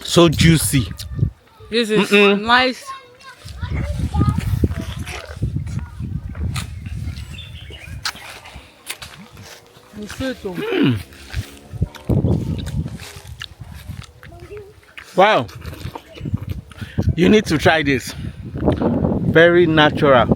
So juicy. This is nice. Wow. You need to try this. Very natural.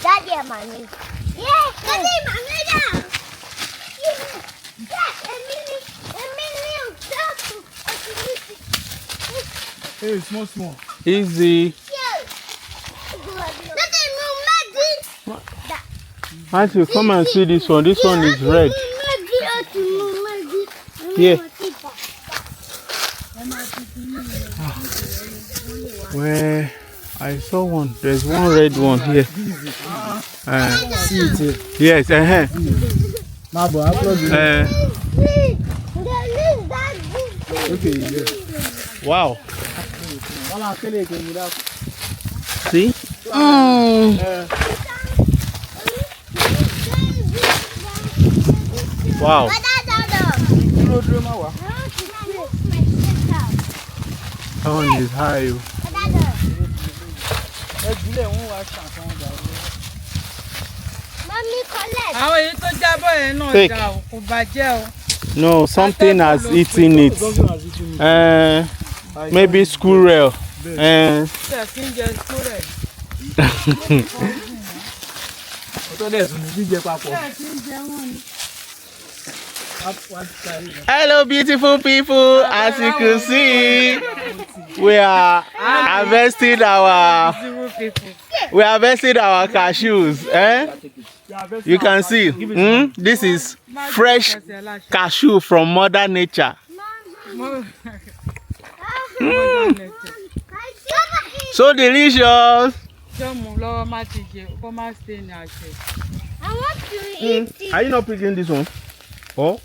Daddy, mommy. Yeah, Daddy, mommy. Hey, small. Easy. Matthew, come and see this one. This one is red. Yeah. Where I saw one. There's one red one here. Yes. Okay, yeah. Wow. See? Wow. That one is high. Take. No, something has eaten it. Maybe squirrel. Hello, beautiful people. As you can see, we are harvesting our cashews. You can see, this is fresh cashew from Mother Nature. So delicious. I want to eat it. Are you not picking this one? Oh?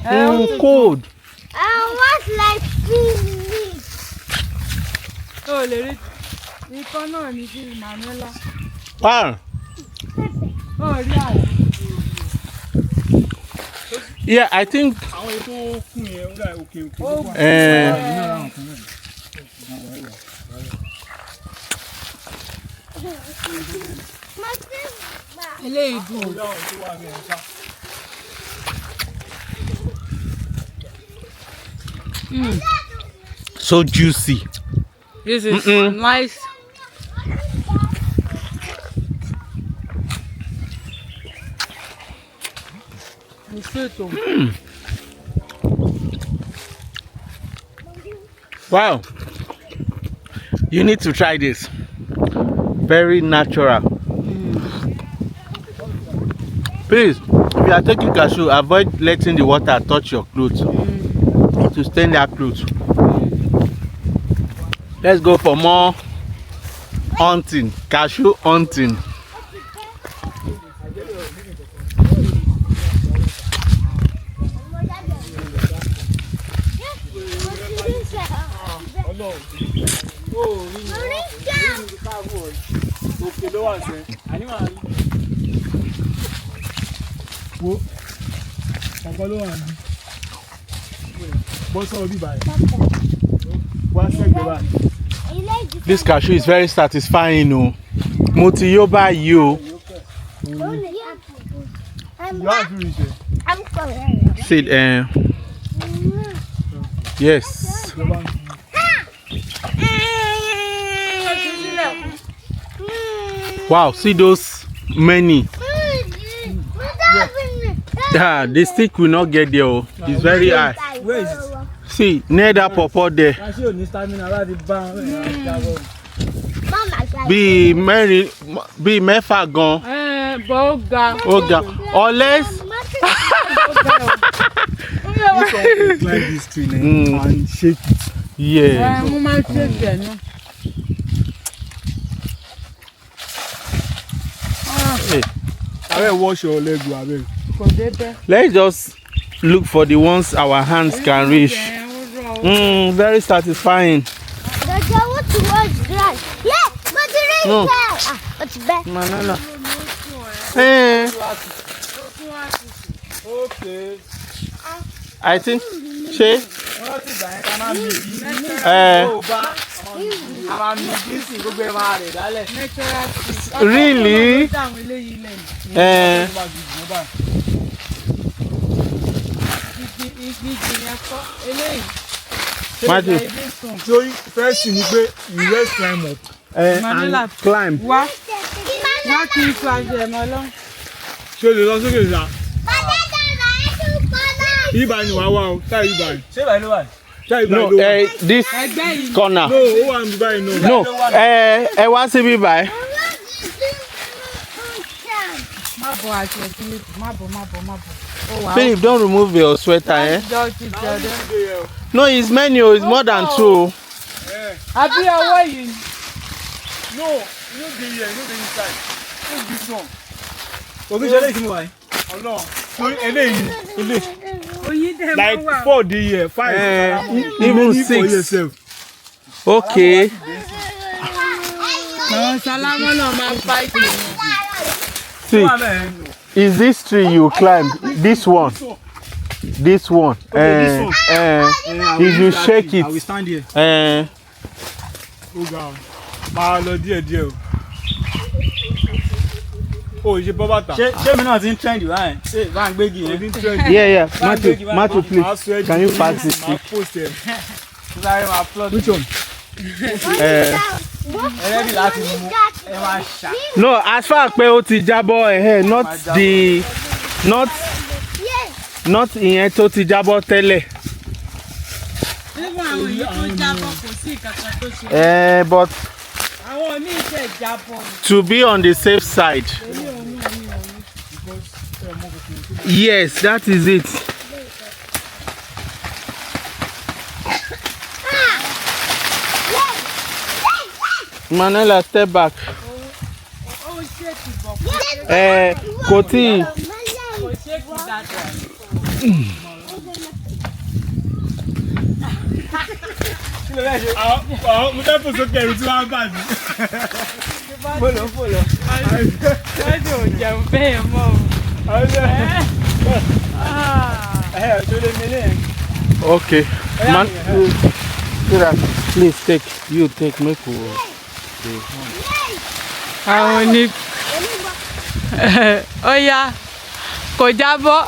No. Cold. I want like this. Wow. Yeah, I think. So juicy. This is nice. Wow. You need to try this. Very natural. Please, if you are taking cashew, avoid letting the water touch your clothes. To stain their clothes. Let's go for more hunting, cashew hunting. This cashew is very satisfying, no? Mutiyoba you. Sit yes. Wow, see those many. Yeah, the stick will not get there. Oh. It's very high. Where is it? See, near that pawpaw there. Be Mary, be Mefa gone. Oga. Or less. Climb this tree and shake it. Yeah. Hey. I wash your leg, abeg. Let's just look for the ones our hands can reach. Very satisfying. That's what to wash grass. Yeah, but the rain No. it's bad. Manana. Eh, Okay. I think, Shay. Really? Matthew. So first thing you just climb up. And climb. Wá kí n fa jẹ mọ́ lọ. Ṣé o lè lọ sókè sá? Ibà ni wàá wá o, táyà ibà ni. Ṣé ibà ló wà? Táyà ibà No, ló wà. this corner. No, ó wà ní báyìí náà. No, ẹ wá síbí báyìí. Má bọ̀ àti Philip, má bọ̀. Ó wà. Philip, don't remove your sweater, eh? Jọ ti jẹ̀dẹ̀. No, it's menu, it's more than two. Àbí ọwọ́ yìí. No, no dey here, no dey inside. No this one. Obi ṣe lè kí mo wá yìí. Ọlọ́run. Torí eléyìí. Oyin dẹ̀ mọ́ Like wà. 4 dey here, 5. Even For 6. yourself. Okay. Àwọn sálámọ́ náà máa ń pa ìdè. See, is this tree you climb? This one. This one. this one. If you shake I will it. stand here. Oh God. Máa lọ díẹ̀ o. O ṣe bọ́ bàtà. Ṣé mi náà ti ń trend báyìí? Ṣé bá ń gbégi yẹn? Yeah. Matthew, please. Can you pass this stick? Sáré máa plot. Which one? Ẹlẹ́bi láti mú ẹ máa ṣá. No, as far pé ó ti jábọ́ not ìyẹn tó ti jábọ́ tẹ́lẹ̀. Nígbà àwọn yìí tó jábọ̀ kò sí ìkàkà tó ṣe. But Àwọn míì tẹ̀ jábọ̀. to be on the safe side. Yes, that is it. Manuela, step back. Ó ṣe ti bọ̀ Kò tí. kò ṣe kí dáadáa. Àwọn mo fẹ́ fò sókè ẹ̀rù tí wọ́n bá mi. Fòlò. Lọ́dún ò jẹun bẹ́ẹ̀ mọ́ o. Tó lé mi lé. Okay. Please take. You take. Make we. Àwọn ní. Ó yá, kò jábọ́,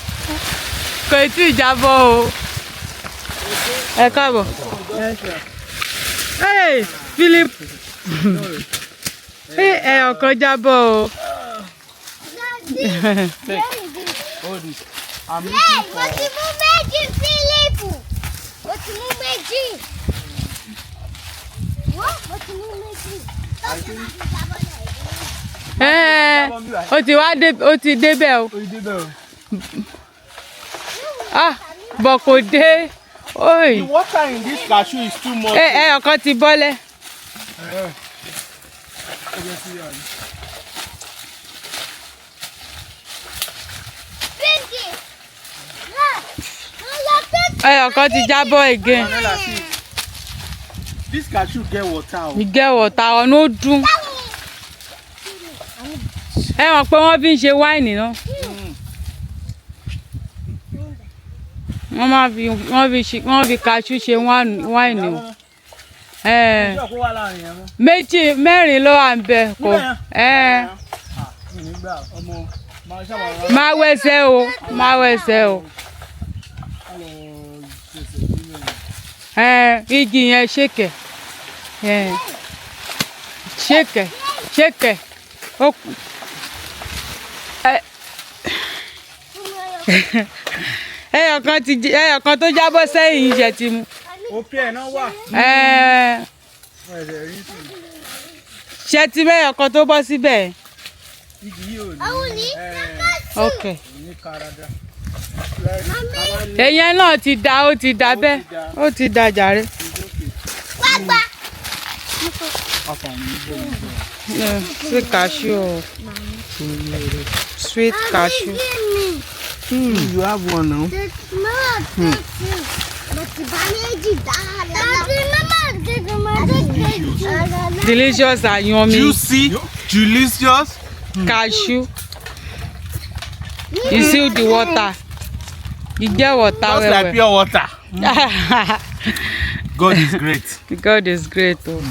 kò tí ì jábọ́ o. Ẹ káàbọ̀. Hey, Philip. Ẹyọ kan jábọ́ o. Hold it. I'm Hey, looking for. mo ti mú méjì, Philip. Mo ti mú méjì. Wọ́n, mo ti mú méjì. Ó ti débẹ̀ o. Ah, bọ̀ kò dé. Oi. The water in this cashew is too much. Ẹyọ kan ti bọ́lẹ̀. Pinky. Look. Ẹyọ kan ti jábọ́ again. This cashew get water. Ìgẹ̀wọ̀ta ọ̀nà ó dùn. Ẹ mọ̀ pé wọ́n fi ń ṣe wáìnì náà. Wọ́n fi cashew ṣe wáìnì o. Mẹ́rin ló wà ń bẹ kò. Máa wẹsẹ̀ o. Igi yẹn ṣèkẹ̀. Ṣèkẹ̀. Ẹyọ̀kan tó jábọ́ sẹ́yìn ìṣẹ̀ ti mu. Òkè ẹ̀ náà wà. Ṣé ti mẹ́yọ̀kan tó bọ́ síbẹ̀? Igi yìí ò ní. Àwọn ní. Ok. Ní karada. Ẹyẹn náà ti da, ó ti da bẹ́ẹ̀. Ó ti da jàre. Wàgbà. Sí cashew o. Sweet cashew. You have one now. Delicious and yummy. Juicy, delicious. Cashew. You see the water. You get water. Just like pure water. God is great. God is great. Oh.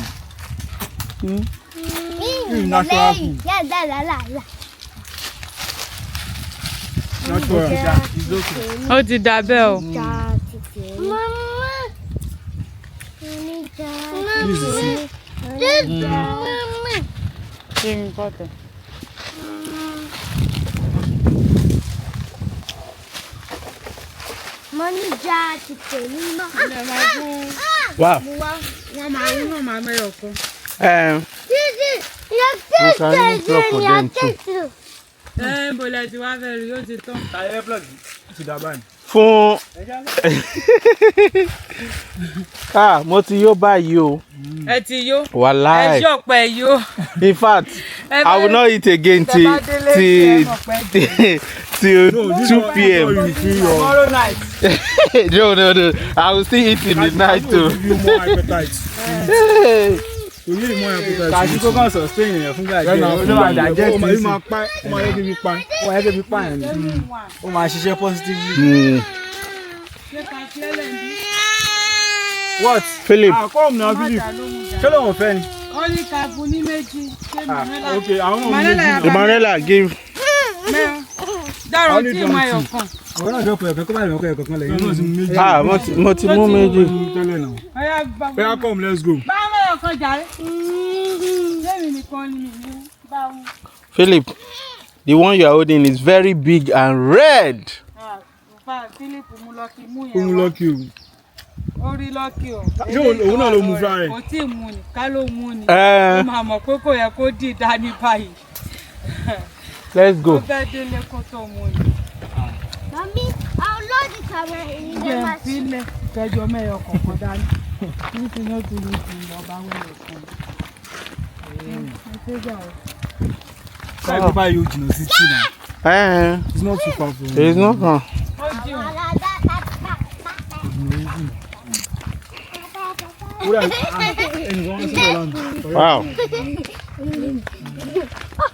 Natural food. Natural. It's okay. Ó ti dàbẹ́ o. This is it. Ṣé mi bọ́tẹ̀? Wow. Wọ́n máa ń náà máa mẹ́yọ̀ kan. You can even plug for them too. Bọ̀lẹ̀ tí wàá fẹ́ rí ó ti tán. Tire plug. Ti dà báyìí. Fún mo ti yó báyìí o. Ẹ ti yó. Wàláì. Ẹ ṣọ̀pẹ̀ yó. In fact, I will not eat again till 2 p.m. Tomorrow night. No. I will still eat in the night too. Give you more appetite. You need more appetite. Cashew kò kàn sustain yẹn fún gbàgbé. Ó máa digest ó máa pa ó máa yẹ kí bí pa. Ó máa yẹ kí pa yẹn ni. Ó máa ṣiṣẹ́ positively. What? Philip. Come now, Philip. Ṣé lóun fẹ́ ni? Ó ní ká fún ní méjì. Okay, àwọn náà ń méjì. Emmanuela, give. Dárò tí ìmọ̀ ẹ̀yọ̀ kan. Àwọn náà dọ́pọ̀ ẹ̀kọ́ kó bá lè mọ́kọ́ ẹ̀kọ́ kan lẹ́yìn. Mo ti mú méjì. Tẹ́lẹ̀ náà. Ọ̀yá bá wọn. Oya, come, let's go. Bá wọn ẹ̀yọ̀ kan jàre. Lẹ́yìn nìkan ni mi mú bá wọn. Philip, the one you are holding is very big and red. Philip mú lọ́kì mú Ó mú yẹn wá. lọ́kì o. Ó rí lọ́kì o. Ṣé òun náà ló mú fúnra rẹ̀? Kò tí ì mú ni, ká ló mú ni. Ó máa mọ̀ pé kò yẹ kó dì dání báyìí. Let's Ó go. fẹ́ délé kó tó mú ni. Mommy, I'll load the camera in the Jẹ́ machine. ìfilẹ̀ kẹjọ mẹ́yọ kọ̀ọ̀kan dání. Nítorí ó ti ní ti ọba wẹ̀rẹ̀ kan. Ẹ ṣe jà o. Ṣáà bá yóò jìnnà sí tí náà. It's not too far from me. It's not fun. Ó jì o. Wow.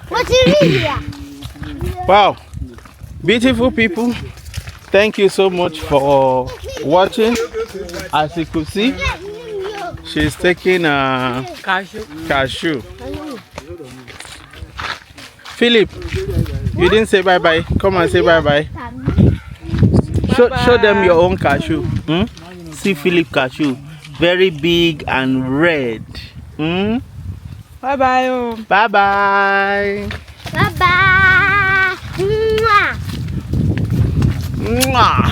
What's it really? Wow. Beautiful people. Thank you so much for watching. As you could see, she's taking a cashew. Philip, you didn't say bye-bye. Come and say bye-bye. Show them your own cashew. See Philip cashew. Very big and red. Bye-bye o. Bye-bye. Bye-bye. Mwah. Mwah.